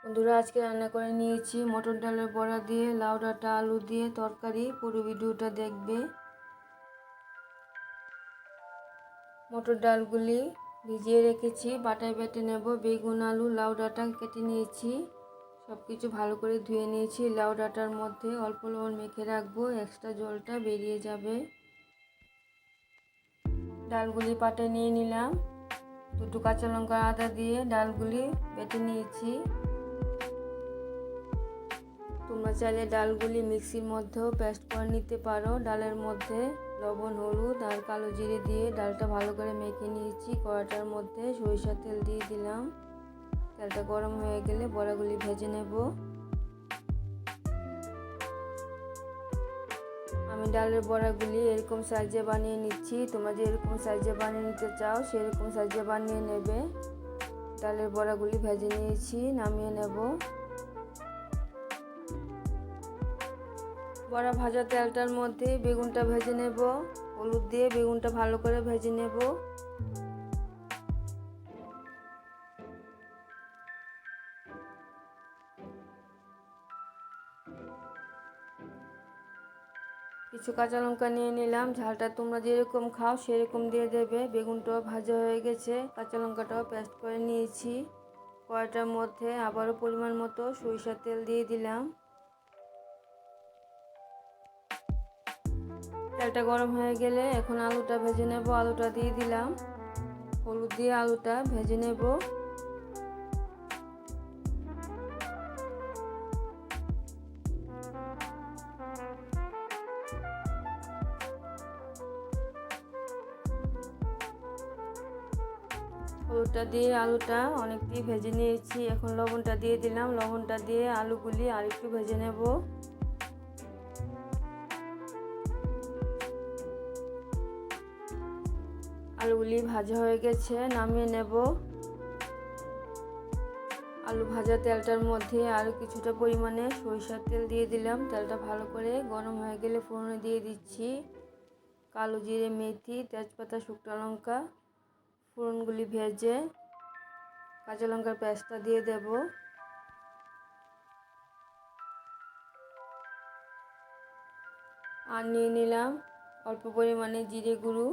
বন্ধুরা, আজকে রান্না করে নিয়েছি মটর ডালের বড়া দিয়ে লাউ ডাঁটা আলু দিয়ে তরকারি। পুরো ভিডিওটা দেখবে। মটর ডালগুলি ভিজিয়ে রেখেছি, বাটায় বেটে নেব। বেগুন আলু লাউ ডাঁটা কেটে নিয়েছি, সব কিছু ভালো করে ধুয়ে নিয়েছি। লাউ ডাঁটার মধ্যে অল্প লবণ মেখে রাখবো, এক্সট্রা জলটা বেরিয়ে যাবে। ডালগুলি পাটায় নিয়ে নিলাম, দুটো কাঁচা লঙ্কা আদা দিয়ে ডালগুলি বেটে নিয়েছি। তোমরা চাইলে ডালগুলি মিক্সির মধ্যেও পেস্ট করে নিতে পারো। ডালের মধ্যে লবণ হলুদ আর কালো জিরে দিয়ে ডালটা ভালো করে মেখে নিয়েছি। কড়াটার মধ্যে সরিষার তেল দিয়ে দিলাম। তেলটা গরম হয়ে গেলে বড়াগুলি ভেজে নেব। আমি ডালের বড়াগুলি এরকম সাইজে বানিয়ে নিচ্ছি। তোমরা যেরকম সাইজে বানিয়ে নিতে চাও সেরকম সাইজে বানিয়ে নেবে। ডালের বড়াগুলি ভেজে নিয়েছি, নামিয়ে নেব। বড়া ভাজা তেলটার মধ্যে বেগুনটা ভেজে নেব। হলুদ দিয়ে বেগুনটা ভালো করে ভেজে নেব। কিছু কাঁচা লঙ্কা নিয়ে নিলাম, ঝালটা তোমরা যেরকম খাও সেরকম দিয়ে দেবে। বেগুনটাও ভাজা হয়ে গেছে, কাঁচা লঙ্কাটাও পেস্ট করে নিয়েছি। কড়াইটার মধ্যে আবারও পরিমাণ মতো সরিষার তেল দিয়ে দিলাম। তেলটা গরম হয়ে গেলে এখন আলুটা ভেজে নেব। আলুটা দিয়ে দিলাম, হলুদ দিয়ে আলুটা ভেজে নেব। হলুদটা দিয়ে আলুটা অনেকটাই ভেজে নিয়েছি। এখন লবণটা দিয়ে দিলাম, লবণটা দিয়ে আলুগুলি আরেকটু ভেজে নেব। আলুগুলি ভাজা হয়ে গেছে, নামিয়ে নেব। আলু ভাজা তেলটার মধ্যে আরও কিছুটা পরিমাণে সরিষার তেল দিয়ে দিলাম। তেলটা ভালো করে গরম হয়ে গেলে ফোড়নে দিয়ে দিচ্ছি কালো জিরে, মেথি, তেজপাতা, শুকনো লঙ্কা। ফোড়নগুলি ভেজে কাঁচা লঙ্কার পেস্টটা দিয়ে দেব। আর নিয়ে নিলাম অল্প পরিমাণে জিরে গুঁড়ো।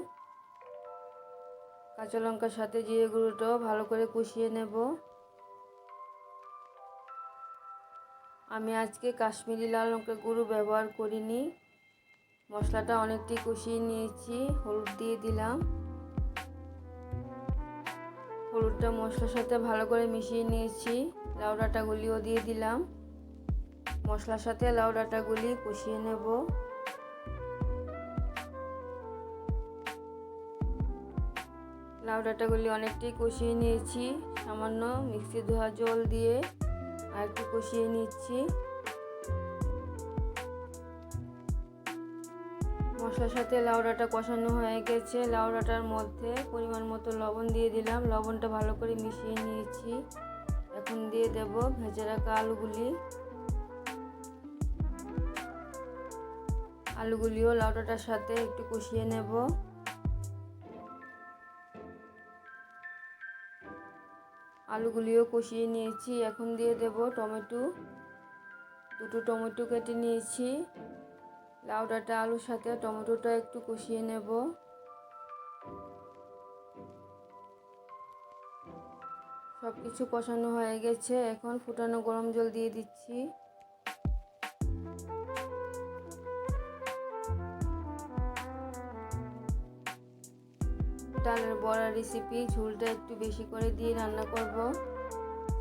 কাঁচা লঙ্কার সাথে জিরে গুঁড়োটাও ভালো করে কষিয়ে নেব। আমি আজকে কাশ্মীরি লাল লঙ্কার গুঁড়ো ব্যবহার করিনি। মশলাটা অনেকটাই কষিয়ে নিয়েছি। হলুদ দিয়ে দিলাম। হলুদটা মশলার সাথে ভালো করে মিশিয়ে নিয়েছি। লাউ ডাঁটাগুলিও দিয়ে দিলাম। মশলার সাথে লাউ ডাঁটাগুলি কষিয়ে নেব। লাউ ডাঁটাগুলি অনেকটাই কষিয়ে নিয়েছি। সামান্য মিক্সি ধোয়া জল দিয়ে আর একটু কষিয়ে নিচ্ছি। মশলার সাথে লাউ ডাঁটা কষানো হয়ে গেছে। লাউ ডাঁটার মধ্যে পরিমাণ মতো লবণ দিয়ে দিলাম। লবণটা ভালো করে মিশিয়ে নিয়েছি। এখন দিয়ে দেব ভেজে রাখা আলুগুলি। আলুগুলিও লাউ ডাঁটার সাথে একটু কষিয়ে নেব। আলুগুলিও কষিয়ে নিয়েছি। এখন দিয়ে দেব টমেটো। দুটো টমেটো কেটে নিয়েছি। লাউ ডাঁটা আলুর সাথে টমেটোটা একটু কষিয়ে নেব। সব কিছু কষানো হয়ে গেছে। এখন ফুটানো গরম জল দিয়ে দিচ্ছি। ডালের বড়া রেসিপি, ঝোলটা একটু বেশি করে দিয়ে রান্না করব।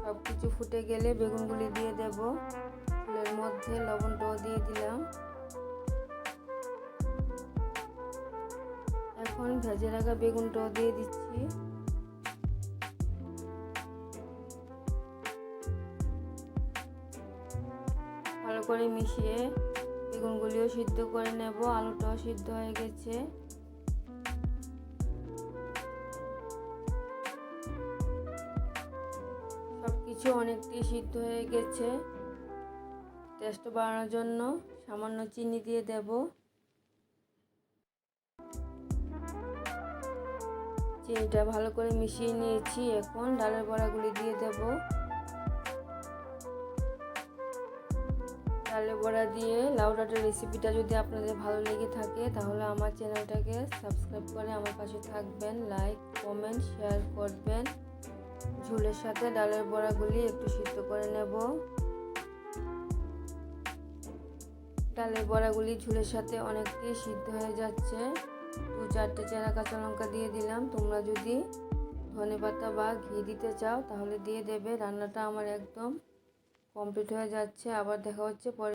সব কিছু ফুটে গেলে বেগুনগুলি দিয়ে দেব। ঝোলের মধ্যে লবণটাও দিয়ে দিলাম। এখন ভেজে রাখা বেগুনটাও দিয়ে দিচ্ছি। ভালো করে মিশিয়ে বেগুনগুলিও সিদ্ধ করে নেব। আলুটাও সিদ্ধ হয়ে গেছে। সব কিছু অনেকটাই সিদ্ধ হয়ে গেছে। টেস্ট বাড়ানোর জন্য সামান্য চিনি দিয়ে দেব। চিনিটা ভালো করে মিশিয়ে নিয়েছি। এখন ডালের বড়াগুলি দিয়ে দেব। ডালের বড়া দিয়ে লাউ ডাঁটার রেসিপিটা যদি আপনাদের ভালো লেগে থাকে তাহলে আমার চ্যানেলটাকে সাবস্ক্রাইব করে আমার পাশে থাকবেন, লাইক কমেন্ট শেয়ার করবেন। ঝোলের সাথে ডালের বড়াগুলি একটু সিদ্ধ করে নেব। ডালের বড়াগুলি ঝোলের সাথে অনেকটাই সিদ্ধ হয়ে যাচ্ছে। 2-4টে চেরা কাঁচা লঙ্কা দিয়ে দিলাম। তোমরা যদি ধনেপাতা বা ঘি দিতে চাও তাহলে দিয়ে দেবে। রান্নাটা আমার একদম কমপ্লিট হয়ে যাচ্ছে। আবার দেখা হচ্ছে পরে।